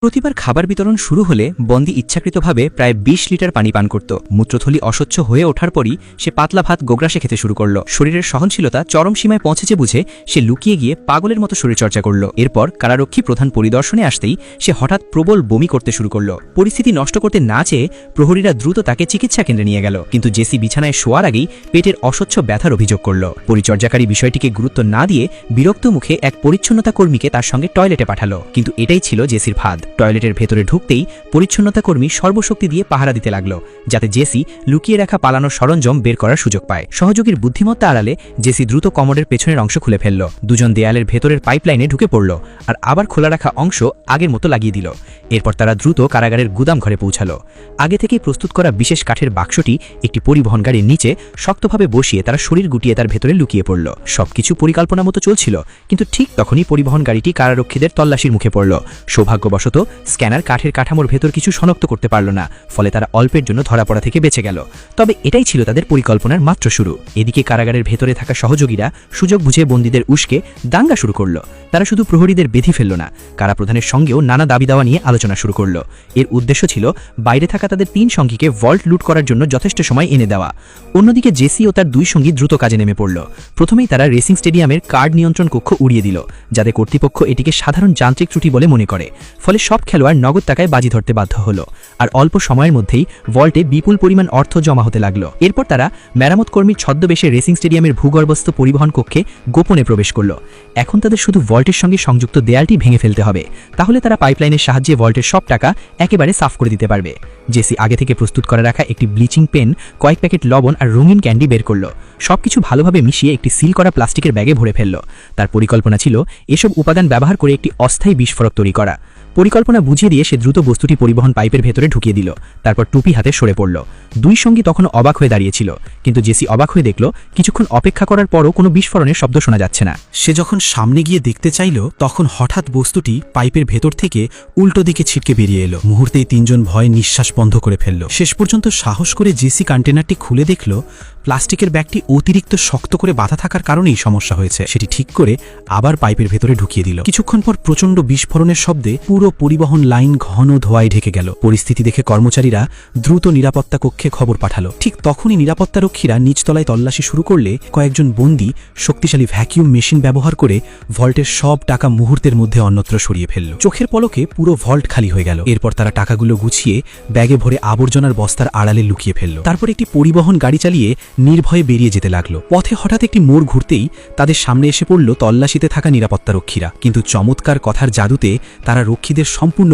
প্রতিবার খাবার বিতরণ শুরু হলে বন্দি ইচ্ছাকৃতভাবে প্রায় ২০ লিটার পানি পান করত। মূত্রথলি অস্বচ্ছ হয়ে ওঠার পরই সে পাতলা ভাত গোগ্রাসে খেতে শুরু করল। শরীরের সহনশীলতা চরম সীমায় পৌঁছেছে বুঝে সে লুকিয়ে গিয়ে পাগলের মতো শরীরচর্চা করল। এরপর কারারক্ষী প্রধান পরিদর্শনে আসতেই সে হঠাৎ প্রবল বমি করতে শুরু করল। পরিস্থিতি নষ্ট করতে না চেয়ে প্রহরীরা দ্রুত তাকে চিকিৎসা কেন্দ্রে নিয়ে গেল, কিন্তু জেসি বিছানায় শোয়ার আগেই পেটের অস্বচ্ছ ব্যথার অভিযোগ করল। পরিচর্যাকারী বিষয়টিকে গুরুত্ব না দিয়ে বিরক্ত মুখে এক পরিচ্ছন্নতা কর্মীকে তার সঙ্গে টয়লেটে পাঠালো, কিন্তু এটাই ছিল জেসির ফাঁদ। টয়লেটের ভেতরে ঢুকতেই পরিচ্ছন্নতা কর্মী সর্বশক্তি দিয়ে পাহারা দিতে লাগলো, যাতে জেসি লুকিয়ে রাখা পালানোর সরঞ্জাম বের করার সুযোগ পায়। সহযোগীর বুদ্ধিমত্তা আড়ালে জেসি দ্রুত কমোডের পেছনের অংশ খুলে ফেলল। দুজন দেয়ালের ভেতরের পাইপলাইনে ঢুকে পড়ল আর আবার খোলা রাখা অংশ আগের মতো লাগিয়ে দিল। এরপর তারা দ্রুত কারাগারের গুদাম ঘরে পৌঁছালো। আগে থেকেই প্রস্তুত করা বিশেষ কাঠের বাক্সটি একটি পরিবহন গাড়ির নিচে শক্তভাবে বসিয়ে তারা শরীর গুটিয়ে তার ভেতরে লুকিয়ে পড়ল। সবকিছু পরিকল্পনা মতো চলছিল, কিন্তু ঠিক তখনই পরিবহন গাড়িটি কারারক্ষীদের তল্লাশির মুখে পড়ল। সৌভাগ্যবশত স্ক্যানার কাঠের কাঠামোর ভেতর কিছু শনাক্ত করতে পারল না, ফলে তারা অল্পের জন্য ধরা পড়া থেকে বেঁচে গেল। তবে এটাই ছিল তাদের পরিকল্পনার মাত্র শুরু। এদিকে কারাগারের ভেতরে থাকা সহযোগীরা সুযোগ বুঝে বন্দীদের উস্কে দাঙ্গা শুরু করল। তারা শুধু প্রহরীদের বেঁধে ফেলল না, কারাপ্রধানের সঙ্গেও নানা দাবি দাওয়া নিয়ে আলোচনা শুরু করল। এর উদ্দেশ্য ছিল বাইরে থাকা তাদের ৩ সঙ্গীকে ভল্ট লুট করার জন্য যথেষ্ট সময় এনে দেওয়া। অন্যদিকে জেসি ও তার ২ সঙ্গী দ্রুত কাজে নেমে পড়ল। প্রথমেই তারা রেসিং স্টেডিয়ামের কার্ড নিয়ন্ত্রণ কক্ষ উড়িয়ে দিল, যাতে কর্তৃপক্ষ এটিকে সাধারণ যান্ত্রিক ত্রুটি বলে মনে করে। ফলে সব খেলোয়াড় নগদ টাকায় বাজি ধরতে বাধ্য হলো, আর অল্প সময়ের মধ্যেই ভল্টে বিপুল পরিমাণ অর্থ জমা হতে লাগলো। এরপর তারা মেরামত কর্মীর ছদ্মবেশে রেসিং স্টেডিয়ামের ভূগর্ভস্থ পরিবহন কক্ষে গোপনে প্রবেশ করল। এখন তাদের শুধু ভল্টের সঙ্গে সংযুক্ত দেয়ালটি ভেঙে ফেলতে হবে, তাহলে তারা পাইপলাইনের সাহায্যে ভল্টের সব টাকা একেবারে সাফ করে দিতে পারবে। জেসি আগে থেকে প্রস্তুত করে রাখা একটি ব্লিচিং পেন, কয়েক প্যাকেট লবণ আর রঙিন ক্যান্ডি বের করল। সবকিছু ভালোভাবে মিশিয়ে একটি সিল করা প্লাস্টিকের ব্যাগে ভরে ফেলল। তার পরিকল্পনা ছিল এসব উপাদান ব্যবহার করে একটি অস্থায়ী বিস্ফোরক তৈরি করা। পরিকল্পনা বুঝিয়ে দিয়ে সে দ্রুত বস্তুটি পরিবহন পাইপের ভেতরে ঢুকিয়ে দিল, তারপর টুপি হাতে সরে পড়ল। ২ সঙ্গী তখনও অবাক হয়ে দাঁড়িয়েছিল, কিন্তু জেসি অবাক হয়ে দেখল কিছুক্ষণ অপেক্ষা করার পরও কোনো বিস্ফোরণের শব্দ শোনা যাচ্ছে না। সে যখন সামনে গিয়ে দেখতে চাইল, তখন হঠাৎ বস্তুটি পাইপের ভেতর থেকে উল্টো দিকে ছিটকে বেরিয়ে এলো। মুহূর্তেই ৩ জন ভয়ে নিঃশ্বাস বন্ধ করে ফেলল। শেষ পর্যন্ত সাহস করে জেসি কন্টেনারটি খুলে দেখল প্লাস্টিকের ব্যাগটি অতিরিক্ত শক্ত করে বাঁধা থাকার কারণেই সমস্যা হয়েছে। সেটি ঠিক করে আবার পাইপের ভেতরে ঢুকিয়ে দিল। কিছুক্ষণ পর প্রচণ্ড বিস্ফোরণের শব্দে পুরো পরিবহন লাইন ঘন ধোঁয়ায় ঢেকে গেল। পরিস্থিতি দেখে কর্মচারীরা দ্রুত নিরাপত্তা কক্ষে খবর পাঠালো। ঠিক তখনই নিরাপত্তারক্ষীরা নিচতলায় তল্লাশি শুরু করলে কয়েকজন বন্দী শক্তিশালী ভ্যাকিউম মেশিন ব্যবহার করে ভল্টের সব টাকা মুহূর্তের মধ্যে অন্যত্র সরিয়ে ফেলল। চোখের পলকে পুরো ভল্ট খালি হয়ে গেল। এরপর তারা টাকাগুলো গুছিয়ে ব্যাগে ভরে আবর্জনার বস্তার আড়ালে লুকিয়ে ফেলল। তারপর একটি পরিবহন গাড়ি চালিয়ে নির্ভয়ে বেরিয়ে যেতে লাগলো। পথে হঠাৎ একটি মোড় ঘুরতেই তাদের সামনে এসে পড়ল তল্লাশিতে থাকা নিরাপত্তারক্ষীরা। কিন্তু চমৎকার কথার জাদুতে তারা রক্ষীদের সম্পূর্ণ